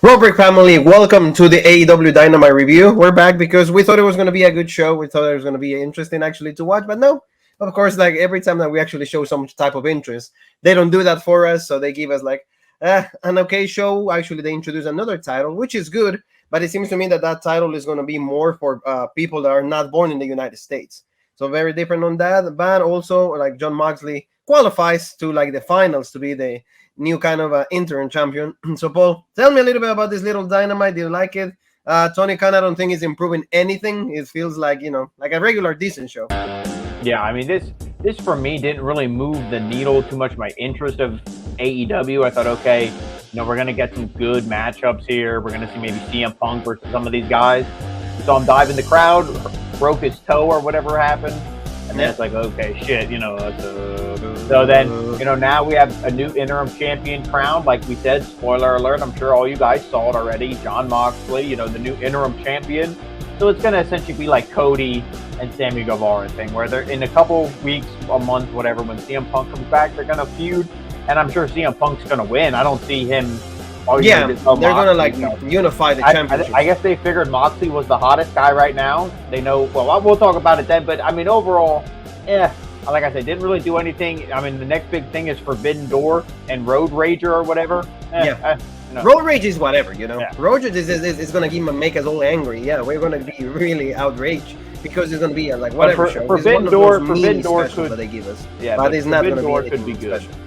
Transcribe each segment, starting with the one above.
Robert family, welcome to the AEW Dynamite review. We're back because we thought it was going to be a good show. We thought it was going to be interesting actually to watch, but no. Of course, like every time that we actually show some type of interest, they don't do that for us. So they give us like an okay show. Actually, they introduce another title, which is good, but it seems to me that that title is going to be more for people that are not born in the United States. So very different on that. But also, like Jon Moxley qualifies to like the finals to be the new kind of interim champion. So, Paul, tell me a little bit about this little Dynamite. Do you like it? Tony Khan, I don't think is improving anything. It feels like, like a regular decent show. Yeah, I mean, this for me didn't really move the needle too much. My interest of AEW, I thought, okay, we're going to get some good matchups here. We're going to see maybe CM Punk versus some of these guys. We saw him dive in the crowd, broke his toe or whatever happened. And then it's like, okay, shit, So then, now we have a new interim champion crowned. Like we said, spoiler alert, I'm sure all you guys saw it already. Jon Moxley, the new interim champion. So it's going to essentially be like Cody and Sammy Guevara thing, where they're in a couple weeks, a month, whatever, when CM Punk comes back, they're going to feud. And I'm sure CM Punk's going to win. I don't see him. They're going to unify the championship. I guess they figured Moxley was the hottest guy right now. They know, well, we'll talk about it then. But, I mean, overall, like I said, didn't really do anything. I mean, the next big thing is Forbidden Door and Road Rager or whatever. Road Rage is whatever, Yeah. Road Rage is going to make us all angry. Yeah, we're going to be really outraged because it's going to be like whatever show. Forbidden Door could, that they give us. Yeah, but it's not going to be good. Special.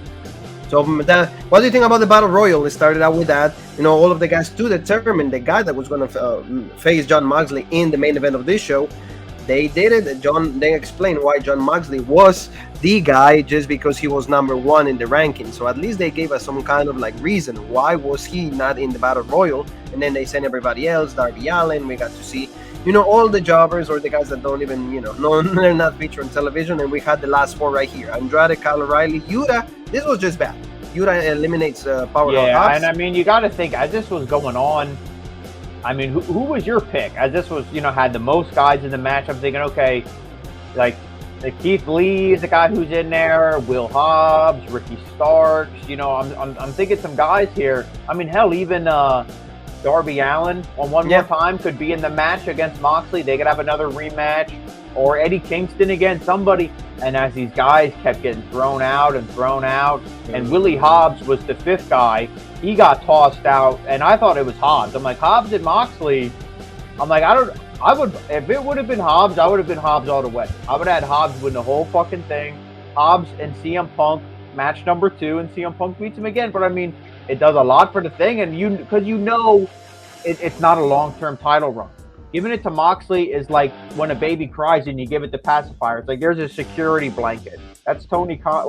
So what do you think about the Battle Royal? It started out with that. All of the guys to determine the guy that was going to face Jon Moxley in the main event of this show. They did it. They explained why Jon Moxley was the guy just because he was number one in the ranking. So at least they gave us some kind of like reason why was he not in the Battle Royal. And then they sent everybody else, Darby Allin. We got to see, all the jobbers or the guys that don't even, they're not featured on television. And we had the last four right here: Andrade, Kyle O'Reilly, Yuta. This was just bad. Yuta eliminates Powerhouse. Yeah, and I mean, you got to think as this was going on. I mean, who was your pick? As this was, had the most guys in the match. I'm thinking, okay, like Keith Lee is the guy who's in there, Will Hobbs, Ricky Starks. I'm thinking some guys here. I mean, hell, even Darby Allin on one more time could be in the match against Moxley. They could have another rematch, or Eddie Kingston against somebody. And as these guys kept getting thrown out, and Willie Hobbs was the fifth guy. He got tossed out, and I thought it was Hobbs. I'm like, Hobbs and Moxley. I'm like, if it would have been Hobbs, I would have been Hobbs all the way. I would have had Hobbs win the whole fucking thing. Hobbs and CM Punk, match number 2, and CM Punk beats him again. But I mean, it does a lot for the thing, and because it's not a long-term title run. Giving it to Moxley is like when a baby cries and you give it the pacifier. It's like there's a security blanket. That's Tony Khan,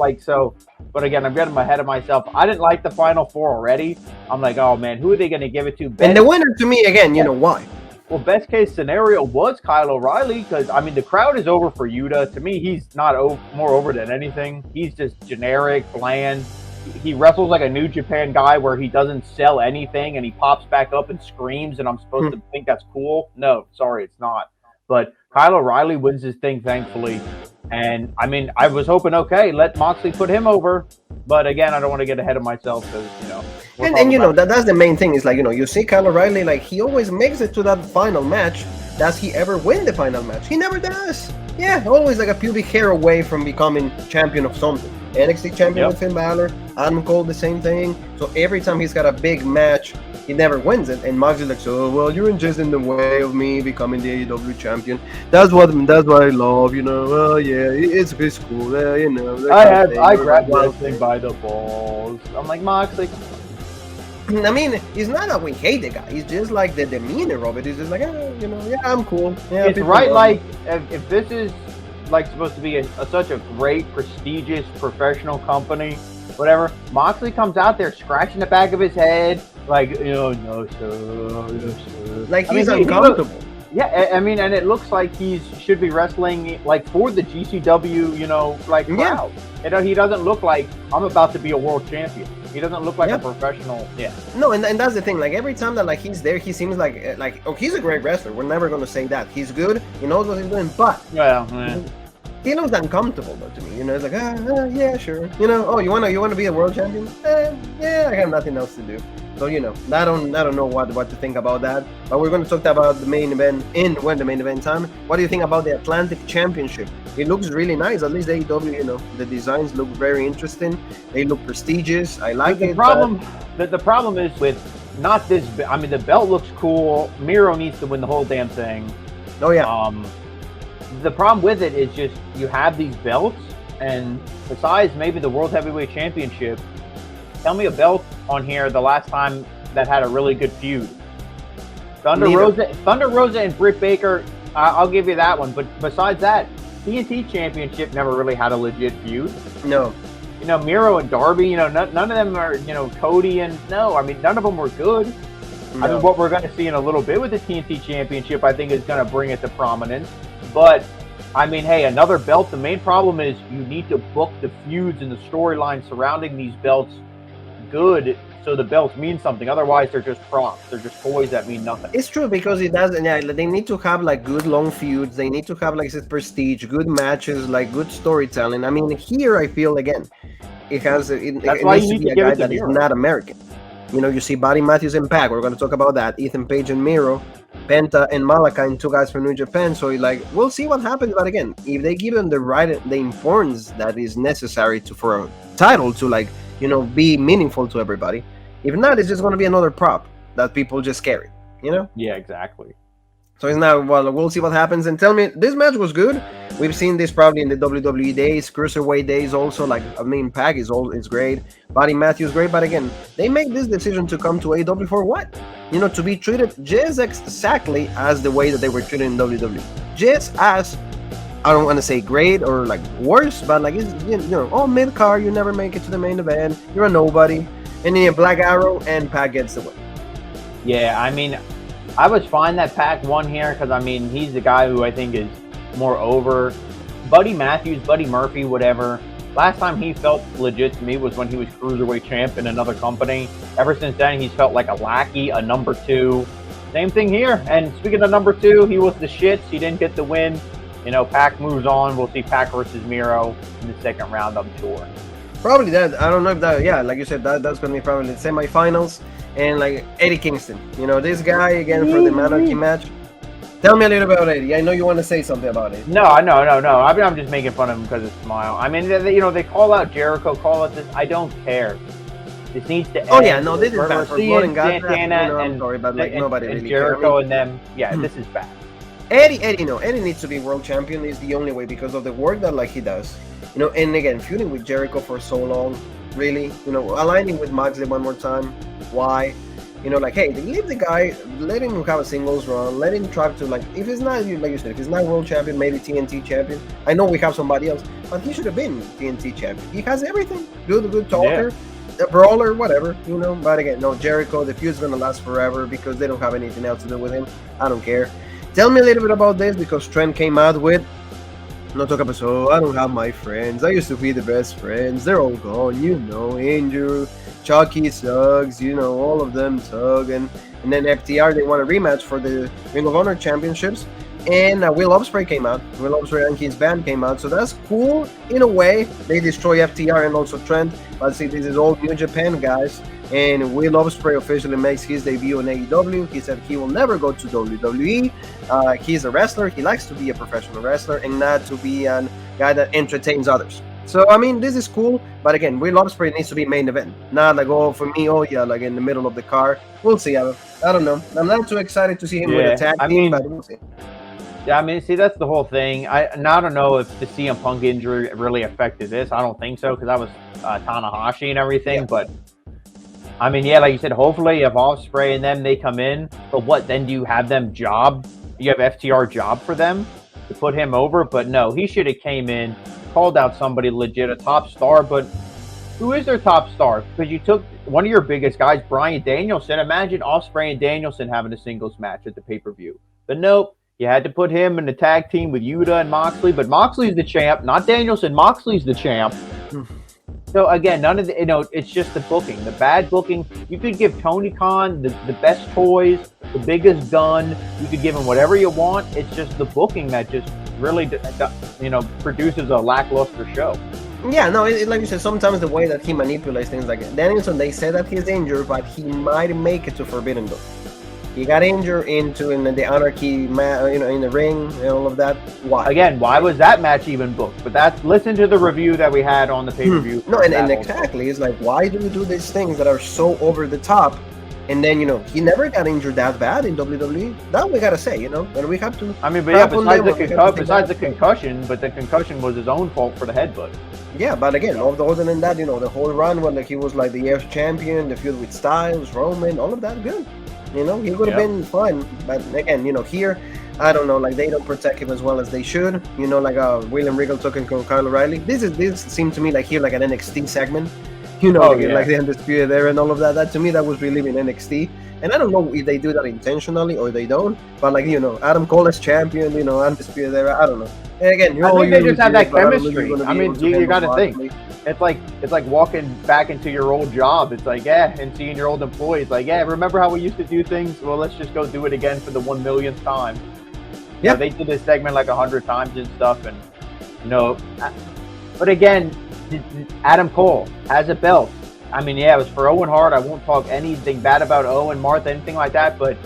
But again, I'm getting ahead of myself. I didn't like the Final Four already. I'm like, oh man, who are they going to give it to? And the winner to me, again, why? Well, best case scenario was Kyle O'Reilly because, I mean, the crowd is over for Yuta. To me, he's not more over than anything. He's just generic, bland. He wrestles like a New Japan guy where he doesn't sell anything and he pops back up and screams and I'm supposed to think that's cool. No, sorry, it's not. But Kyle O'Reilly wins his thing, thankfully. And, I mean, I was hoping, okay, let Moxley put him over. But, again, I don't want to get ahead of myself because, that's the main thing is, like, you see Kyle O'Reilly, like, he always makes it to that final match. Does he ever win the final match? He never does. Yeah, always like a pubic hair away from becoming champion of something. NXT champion with Finn Balor, Adam Cole, the same thing. So every time he's got a big match, he never wins it. And Moxley's like, so, well, you're just in the way of me becoming the AEW champion. That's what I love, Well, yeah, it's cool. I grabbed that thing by the balls. I'm like, Moxley. I mean, it's not that we hate the guy. It's just like the demeanor of it. It's just like, I'm cool. Yeah, it's right. Like if this is like supposed to be such a great, prestigious, professional company, whatever. Moxley comes out there scratching the back of his head, like no sir. Like he's uncomfortable. Yeah, I mean, and it looks like he should be wrestling like for the GCW, crowd. He doesn't look like I'm about to be a world champion. He doesn't look like a professional. Yeah. No, and that's the thing. Like every time that he's there, he seems like he's a great wrestler. We're never gonna say that he's good. He knows what he's doing, but he looks uncomfortable though to me. It's like yeah, sure. Oh, you wanna be a world champion? Yeah, I have nothing else to do. So I don't know what to think about that. But we're going to talk about the main event when the main event time. What do you think about the Atlantic Championship? It looks really nice. At least AEW, the designs look very interesting. They look prestigious. I like it. The problem is with not this. I mean, the belt looks cool. Miro needs to win the whole damn thing. Oh yeah. The problem with it is just you have these belts, and besides maybe the World Heavyweight Championship, tell me a belt on here the last time that had a really good feud. Thunder Rosa and Britt Baker, I'll give you that one. But besides that, TNT Championship never really had a legit feud. No. Miro and Darby, none of them are, Cody and none of them were good. No. I mean, what we're going to see in a little bit with the TNT Championship, I think, is going to bring it to prominence. But, I mean, hey, another belt. The main problem is you need to book the feuds and the storyline surrounding these belts good so the belts mean something. Otherwise, they're just props. They're just toys that mean nothing. It's true because it doesn't. Yeah, they need to have like good long feuds. They need to have like prestige, good matches, like good storytelling. I mean, here I feel again, it has. It needs to be a guy that is not American. You see Buddy Matthews and Pac. We're going to talk about that. Ethan Page and Miro, Penta and Malakai, and 2 guys from New Japan. So we'll see what happens. But again, if they give them the importance that is necessary for a title to be meaningful to everybody. If not, it's just going to be another prop that people just carry. Yeah, exactly. So it's now. Well, we'll see what happens. And tell me, this match was good. We've seen this probably in the WWE days, Cruiserweight days also. Pac is great. Buddy Matthews great. But again, they make this decision to come to AEW for what? To be treated just exactly as the way that they were treated in WWE. Just as, I don't want to say great or worse, but mid card, you never make it to the main event. You're a nobody, and then Black Arrow and Pac gets the win. Yeah, I mean, I was fine that Pac won here because he's the guy who I think is more over. Buddy Matthews, Buddy Murphy, whatever. Last time he felt legit to me was when he was Cruiserweight champ in another company. Ever since then, he's felt like a lackey, a number 2. Same thing here. And speaking of number 2, he was the shits. He didn't get the win. Pac moves on. We'll see Pac versus Miro in the second round, I'm sure. Probably that. I don't know if that, yeah, like you said, that's going to be probably the semifinals. And Eddie Kingston, this guy again for the Monarchy match. Tell me a little bit about Eddie. I know you want to say something about it. No. I'm just making fun of him because of Smile. I mean, they call out Jericho, call out this. I don't care. This needs to end. Oh yeah, no, this is bad for Santana I'm sorry, but nobody really Jericho and them. Yeah, this is bad. Eddie needs to be world champion. Is the only way because of the work that he does. And again, feuding with Jericho for so long, really, aligning with Moxley one more time. Why? Hey, leave the guy, let him have a singles run, let him try to if it's not, like you said, if he's not world champion, maybe TNT champion. I know we have somebody else, but he should have been TNT champion. He has everything. Good talker, a brawler, whatever, But again, no, Jericho, the feud's gonna last forever because they don't have anything else to do with him. I don't care. Tell me a little bit about this because Trent came out with no talk about, so I don't have my friends. I used to be the best friends. They're all gone, Andrew, Chucky sucks, all of them suck. And then FTR, they want a rematch for the Ring of Honor championships. And Will Ospreay came out. Will Ospreay and his band came out. So that's cool in a way. They destroy FTR and also Trent. But see, this is all New Japan guys. And Will Ospreay officially makes his debut in AEW. He said he will never go to WWE. He's a wrestler. He likes to be a professional wrestler and not to be a guy that entertains others. So, this is cool. But again, Will Ospreay needs to be main event. Not for me, in the middle of the card. We'll see. I don't know. I'm not too excited to see him with a tag team, but we'll see. Yeah, see, that's the whole thing. I don't know if the CM Punk injury really affected this. I don't think so because that was Tanahashi and everything. Yeah. But, like you said, hopefully if Ospreay and them, they come in. But what, then do you have them job? You have FTR job for them to put him over? But no, he should have came in, called out somebody legit, a top star. But who is their top star? Because you took one of your biggest guys, Bryan Danielson. Imagine Ospreay and Danielson having a singles match at the pay-per-view. But nope. You had to put him in the tag team with Yuta and Moxley, but Moxley's the champ, not Danielson. Moxley's the champ. So again, none of the, it's just the booking, the bad booking. You could give Tony Khan the best toys, the biggest gun. You could give him whatever you want. It's just the booking that just really, produces a lackluster show. Yeah, no, like you said, sometimes the way that he manipulates things, like Danielson, they say that he's injured, but he might make it to Forbidden Door. He got injured in the Anarchy, in the ring and all of that. Why? Again, why was that match even booked? But listen to the review that we had on the pay-per-view. No, and exactly, it's like, why do we do these things that are so over the top? And then, he never got injured that bad in WWE. That we gotta say, and we have to. I mean, but yeah, besides the concussion, but the concussion was his own fault for the headbutt. Yeah, but again, other than that, the whole run when he was like the year's champion, the feud with Styles, Roman, all of that, good. He would have been fine. But again, here, I don't know, like they don't protect him as well as they should. Like William Regal talking to Kyle O'Reilly. This seemed to me like an NXT segment. Like the Undisputed Era and all of that. That to me, that was really in NXT. And I don't know if they do that intentionally or they don't. But Adam Cole as champion, Undisputed Era. I don't know. And again, I think they just have that chemistry. I mean, you got to think. It's like walking back into your old job. It's like, and seeing your old employees. Like, remember how we used to do things? Well, let's just go do it again for the 1,000,000th time. Yeah, they did this segment like 100 times and stuff, and but again, Adam Cole has a belt. I mean, it was for Owen Hart. I won't talk anything bad about Owen, Martha, anything like that. But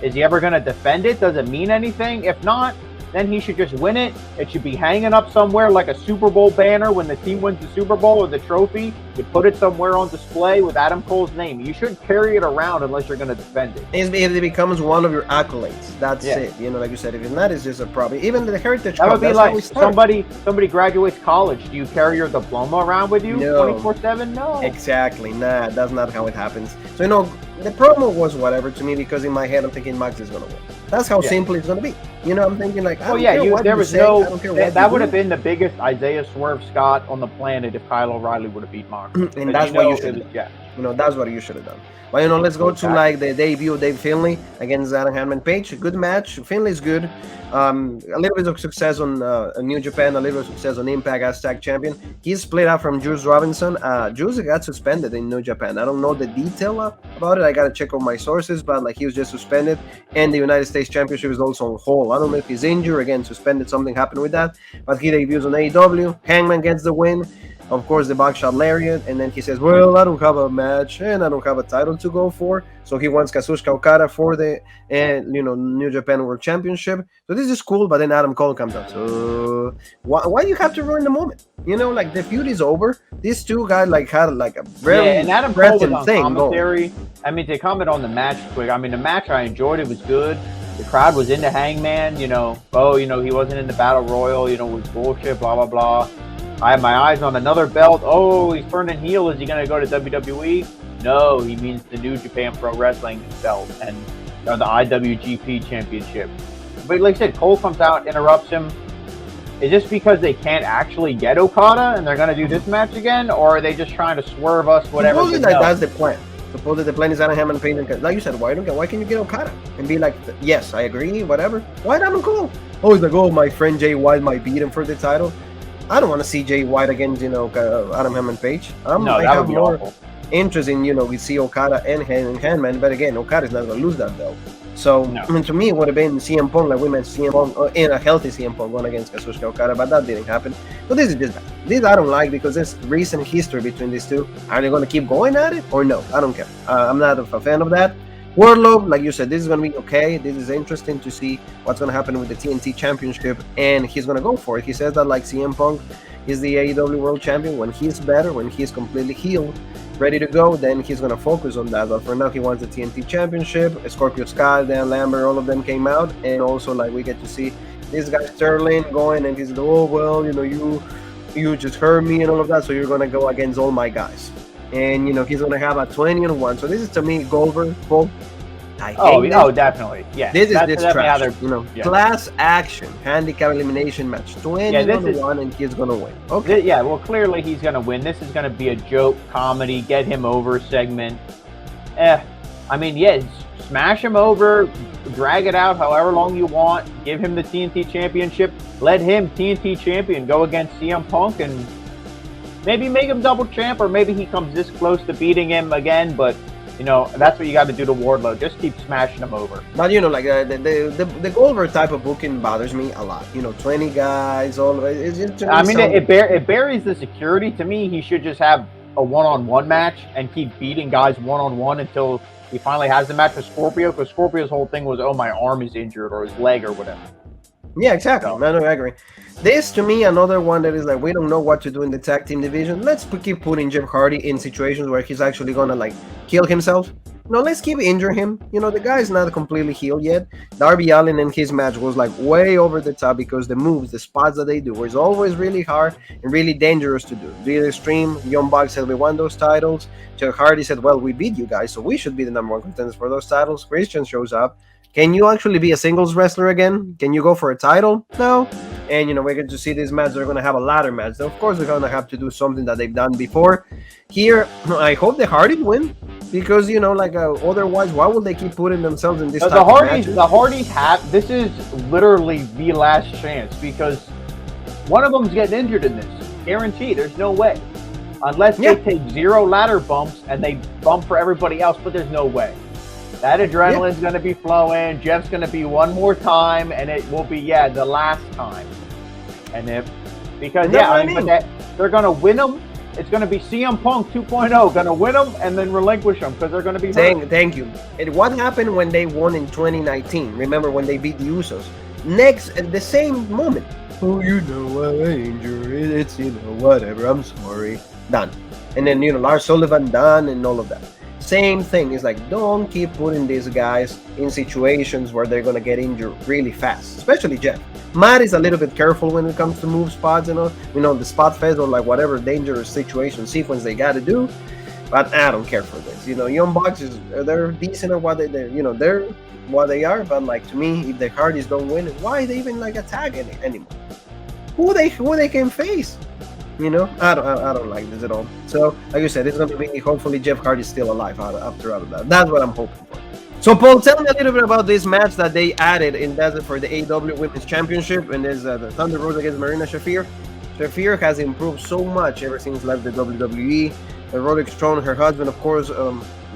is he ever going to defend it? Does it mean anything? If not, then he should just win it. It should be hanging up somewhere like a Super Bowl banner when the team wins the Super Bowl or the trophy. You put it somewhere on display with Adam Cole's name. You shouldn't carry it around unless you're going to defend it. If it becomes one of your accolades, that's it. Like you said, if it's not, it's just a problem. Even the Heritage Cup, that would be like somebody graduates college. Do you carry your diploma around with you 24/7? No. Exactly. Nah, that's not how it happens. So, the promo was whatever to me because in my head I'm thinking Max is going to win. That's how simple it's going to be. I'm thinking like, that would have been the biggest Isaiah Swerve Scott on the planet if Kyle O'Reilly would have beat Mox. And that's what you should have done. That's what you should have done. But let's go to like the debut of Dave Finlay against Hangman Page. Good match. Finlay's good. A little bit of success on New Japan, a little bit of success on Impact as tag champion. He's split up from Juice Robinson. Juice got suspended in New Japan. I don't know the detail about it. I gotta check on my sources, but like he was just suspended, and the United States Championship is also on hold. I don't know if he's injured, again, suspended, something happened with that, but he debuts on AEW. Hangman gets the win. Of course, the Buckshot Lariat, and then he says, well, I don't have a match, and I don't have a title to go for, so he wants Kazuchika Okada for the New Japan World Championship. So this is cool, but then Adam Cole comes out. So why you have to ruin the moment? Like the feud is over. These two guys had like a very and Adam Cole was on commentary. I mean, to comment on the match quick, I mean, the match I enjoyed. It was good. The crowd was into Hangman. He wasn't in the Battle Royal. It was bullshit, blah, blah, blah. I have my eyes on another belt. Oh, he's turning heel. Is he going to go to WWE? No, he means the New Japan Pro Wrestling belt and the IWGP Championship. But like I said, Cole comes out, interrupts him. Is this because they can't actually get Okada and they're going to do this match again? Or are they just trying to swerve us, whatever? Supposedly that's the plan. Supposedly the plan is Hangman Page and like you said, why can you get Okada? And be like, yes, I agree, whatever. Why Adam Cole? Oh, he's like, oh, my friend Jay White might beat him for the title. I don't want to see Jay White against, Adam Hangman Page. I have more interest in, we see Okada and Hangman, but again, Okada's not going to lose that belt. So, I mean, to me, it would have been CM Punk, like we mentioned, CM Punk, in a healthy CM Punk going against Kazuchika Okada, but that didn't happen. So this is just bad. This I don't like because there's recent history between these two. Are they going to keep going at it or no? I don't care. I'm not a fan of that. Wardlow, like you said, this is going to be okay. This is interesting to see what's going to happen with the TNT Championship, and he's going to go for it. He says that like CM Punk is the AEW World Champion. When he's better, when he's completely healed, ready to go, then he's going to focus on that. But for now, he wants the TNT Championship. Scorpio Sky, Dan Lambert, all of them came out, and also like we get to see this guy Sterling going, and he's like, oh well, you just hurt me and all of that, so you're going to go against all my guys. And he's going to have a 20-1. So this is to me Goldberg. Definitely. Yeah. This is trash. Class action handicap elimination match. 20-1, and he's going to win. Okay. Well, clearly he's going to win. This is going to be a joke, comedy, get him over segment. Smash him over, drag it out however long you want. Give him the TNT Championship. Let him, TNT Champion, go against CM Punk and maybe make him double champ, or maybe he comes this close to beating him again, but that's what you got to do to Wardlow. Just keep smashing him over. But like the Goldberg type of booking bothers me a lot. 20 guys, all it's just. I mean, it buries the security. To me, he should just have a one-on-one match and keep beating guys one-on-one until he finally has the match with Scorpio. Because Scorpio's whole thing was, oh, my arm is injured or his leg or whatever. Yeah, exactly. So. I agree. This, to me, another one that is like, we don't know what to do in the tag team division. Let's keep putting Jeff Hardy in situations where he's actually gonna like kill himself. Let's keep injuring him. The guy's not completely healed yet. Darby Allin in his match was like way over the top because the moves, the spots that they do is always really hard and really dangerous to do. The Extreme, Young Bucks said we won those titles. Jeff Hardy said, well, we beat you guys, so we should be the number one contenders for those titles. Christian shows up. Can you actually be a singles wrestler again? Can you go for a title? No. And, we're going to see this match. They're going to have a ladder match. Of course, they're going to have to do something that they've done before. Here, I hope the Hardys win. Because, otherwise, why would they keep putting themselves in this type of matches? The Hardys have... This is literally the last chance. Because one of them's getting injured in this. Guaranteed. There's no way. Unless they take 0 ladder bumps and they bump for everybody else. But there's no way. That adrenaline's going to be flowing. Jeff's going to be one more time, and it will be the last time. And because they're going to win them. It's going to be CM Punk 2.0, going to win them and then relinquish them because they're going to be hurt. Thank you. And what happened when they won in 2019? Remember when they beat the Usos? Next, at the same moment. Oh, I'm injured. It's whatever. I'm sorry. Done. And then Lars Sullivan done and all of that. Same thing. It's like, don't keep putting these guys in situations where they're going to get injured really fast, especially Jeff. Matt is a little bit careful when it comes to move spots, the spot fest or like whatever dangerous situation sequence they got to do. But I don't care for this. Young Bucks, they're decent at what they're what they are. But like to me, if the Hardys don't win, why they even like attack anymore? Who they can face? I don't like this at all. So, like you said, it's going to be hopefully Jeff Hardy's still alive after all of that. That's what I'm hoping for. So, Paul, tell me a little bit about this match that they added in Desert for the AEW Women's Championship, and there's the Thunder Rosa against Marina Shafir. Shafir has improved so much ever since left the WWE. Roderick Strong, her husband, of course,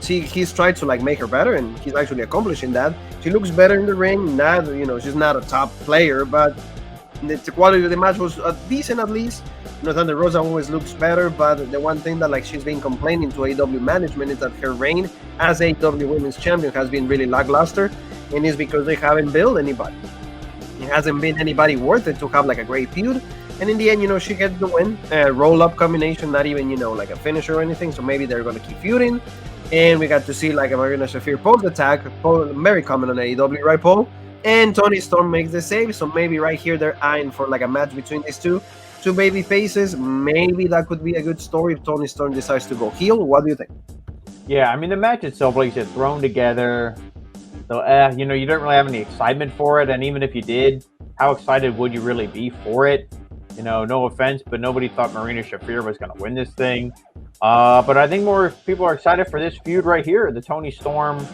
he's tried to like make her better, and he's actually accomplishing that. She looks better in the ring. Not, she's not a top player, but the quality of the match was decent at least. Thunder Rosa always looks better, but the one thing that like she's been complaining to AEW management is that her reign as AEW Women's Champion has been really lackluster, and it's because they haven't built anybody. It hasn't been anybody worth it to have like a great feud, and in the end, she gets the win. Roll-up combination, not even like a finisher or anything. So maybe they're gonna keep feuding, and we got to see like a Marina Shafir post attack, very common on AEW, right, Paul? And Toni Storm makes the save, so maybe right here they're eyeing for like a match between these two baby faces. Maybe that could be a good story if Toni Storm decides to go heel. What do you think? Yeah, I mean, the match itself, like you said, thrown together. So, you don't really have any excitement for it. And even if you did, how excited would you really be for it? No offense, but nobody thought Marina Shafir was going to win this thing. But I think more people are excited for this feud right here, the Toni Storm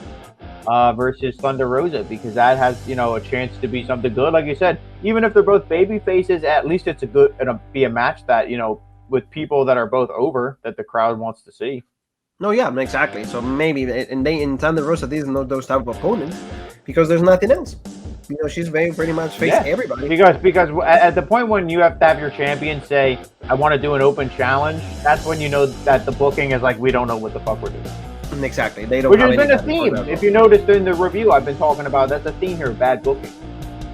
versus Thunder Rosa, because that has, a chance to be something good. Like you said, even if they're both baby faces, at least it'll be a match that, with people that are both over, that the crowd wants to see. No, yeah, exactly. So maybe, and in Thunder Rosa, these are not those type of opponents because there's nothing else. She's pretty much facing everybody. Because at the point when you have to have your champion say, I want to do an open challenge, that's when you know that the booking is like, we don't know what the fuck we're doing. Exactly. They don't. Which has been a theme. If you noticed in the review I've been talking about, that's a theme here, bad booking.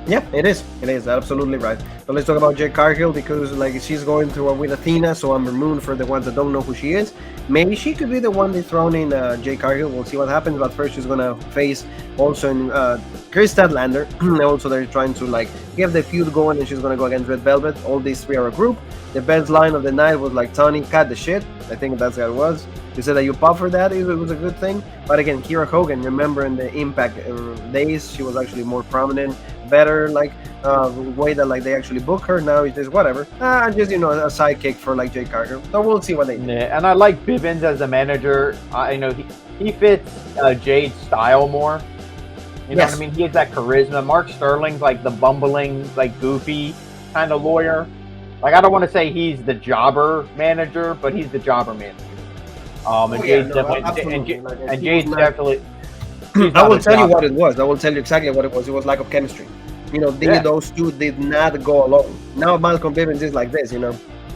Yeah, it is. It is absolutely right. But let's talk about Jade Cargill because like she's going through with Athena, so Amber Moon for the ones that don't know who she is. Maybe she could be the one dethroning Jade Cargill. We'll see what happens. But first, she's gonna face also Chris Statlander. Also, they're trying to like get the feud going, and she's gonna go against Red Velvet. All these three are a group. The best line of the night was like, Tony, cut the shit. I think that's what it was. You said that you pop for that. It was a good thing. But again, Kiera Hogan, remember in the Impact days, she was actually more prominent, better, like way that like they actually book her. Now it's just whatever. Just a sidekick for like Jade Cargill. So we'll see what they do. Yeah, and I like Bivens as a manager. I know he fits Jade's style more. You know what I mean? He has that charisma. Mark Sterling's like the bumbling, like goofy kind of lawyer. Like I don't want to say he's the jobber manager, but he's the jobber manager. And Jade's definitely, and Jade's definitely. I will tell you what it was. I will tell you exactly what it was. It was lack of chemistry. Those two did not go along. Now Malcolm Bivens is like this,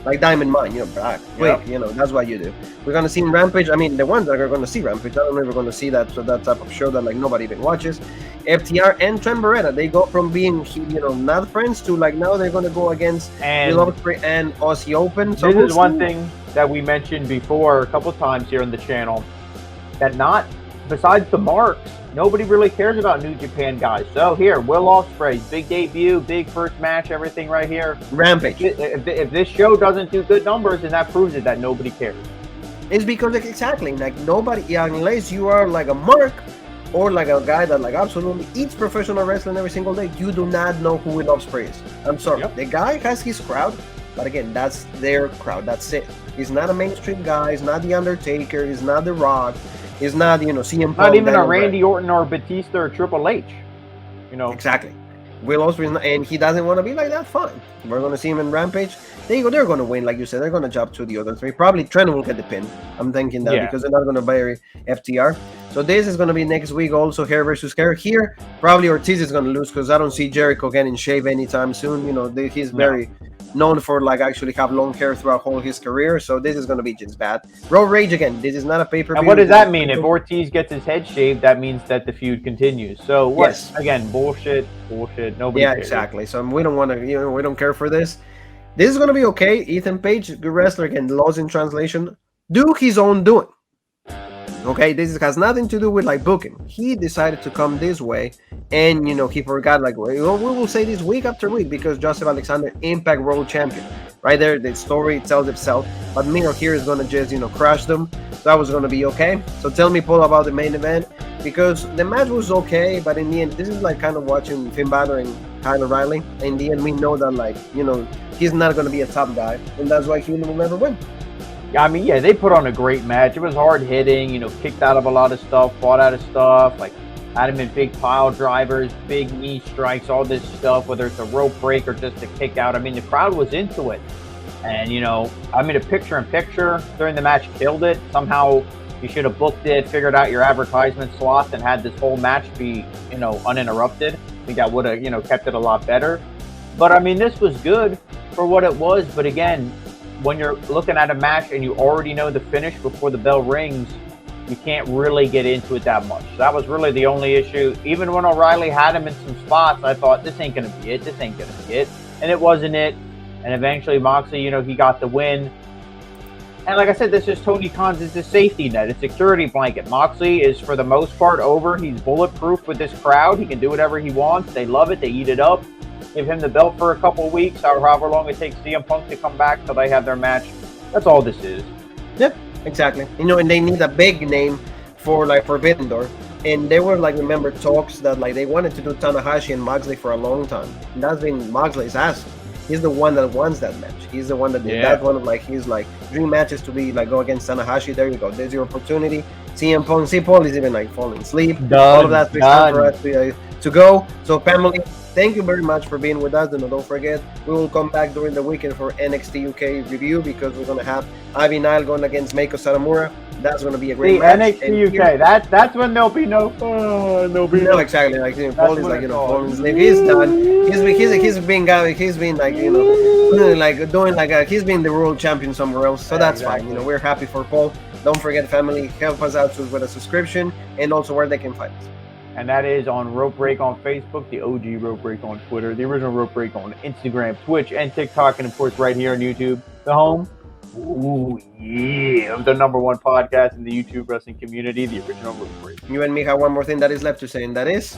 like Diamond Mine, black, quick, that's what you do. We're gonna see Rampage. I mean, the ones that are gonna see Rampage, I don't know if we're gonna see that type of show that like nobody even watches. FTR and Trent Beretta, they go from being not friends to like now they're gonna go against Will Ospreay and Aussie Open. So this is one thing that we mentioned before a couple of times here on the channel, that besides the marks, nobody really cares about New Japan guys. So here, Will Ospreay, big debut, big first match, everything right here. Rampage. If this show doesn't do good numbers, then that proves it that nobody cares. It's because exactly like nobody, unless you are like a mark or like a guy that like absolutely eats professional wrestling every single day, you do not know who Will Ospreay is. I'm sorry. Yep. The guy has his crowd, but again, that's their crowd. That's it. He's not a mainstream guy. He's not the Undertaker. He's not The Rock. He's not, CM Punk. Not even a Randy Orton or Batista or Triple H. Exactly. Will Ospreay, and he doesn't want to be like that. Fine. We're going to see him in Rampage. There you go. They're going to win, like you said. They're going to jump to the other three. Probably Trent will get the pin. I'm thinking that because they're not going to bury FTR. So this is going to be next week also, hair versus hair. Here, probably Ortiz is going to lose because I don't see Jericho getting shaved anytime soon. He's very known for like actually have long hair throughout whole his career, so this is going to be just bad. Raw Rage again. This is not a pay-per-view. And what does that mean? If Ortiz gets his head shaved, that means that the feud continues. So what? Yes. Again, bullshit. Nobody cares. Exactly. So we don't want to, we don't care for this. This is going to be okay. Ethan Page, good wrestler, again, lost in translation. Do his own doing. Okay, this has nothing to do with like booking. He decided to come this way, and he forgot like we will say this week after week because Joseph Alexander, Impact World Champion, right there. The story tells itself. But Miro here is gonna just crush them. So that was gonna be okay. So tell me, Paul, about the main event because the match was okay, but in the end, this is like kind of watching Finn Balor and Kyle O'Reilly. In the end, we know that like he's not gonna be a top guy, and that's why he will never win. I mean, they put on a great match. It was hard hitting, kicked out of a lot of stuff, fought out of stuff, like had him in big pile drivers, big knee strikes, all this stuff, whether it's a rope break or just a kick out. I mean, the crowd was into it. And, a picture-in-picture during the match killed it. Somehow you should have booked it, figured out your advertisement slots, and had this whole match be, uninterrupted. I think that would have, kept it a lot better. But, I mean, this was good for what it was. But, again, when you're looking at a match and you already know the finish before the bell rings, you can't really get into it that much. So that was really the only issue. Even when O'Reilly had him in some spots, I thought, this ain't going to be it. This ain't going to be it. And it wasn't it. And eventually Moxley, he got the win. And like I said, this is Tony Khan's. It's a safety net. It's a security blanket. Moxley is, for the most part, over. He's bulletproof with this crowd. He can do whatever he wants. They love it. They eat it up. Give him the belt for a couple weeks, or however long it takes CM Punk to come back till they have their match. That's all this is. Yep, exactly. And they need a big name for like Forbidden Door. And they were like, remember talks that like they wanted to do Tanahashi and Moxley for a long time. And that's been Moxley's ass. He's the one that wants that match. He's the one that did that one of like his like dream matches to be like go against Tanahashi. There you go. There's your opportunity. CM Punk, Paul is even like falling asleep. All of that for us to go. So family, thank you very much for being with us. And don't forget, we will come back during the weekend for NXT UK review because we're gonna have Ivy Nile going against Meiko Satomura. That's gonna be a great match. NXT UK. That's when there'll be no fun. No, exactly. Like Paul is like falling asleep. He's done. He's been like like doing like he's been the world champion somewhere else. So that's fine. We're happy for Paul. Don't forget, family, help us out with a subscription and also where they can find us. And that is on Rope Break on Facebook, the OG Rope Break on Twitter, the original Rope Break on Instagram, Twitch, and TikTok, and of course right here on YouTube, the home, of the #1 podcast in the YouTube wrestling community, the original Rope Break. You and me have one more thing that is left to say, and that is...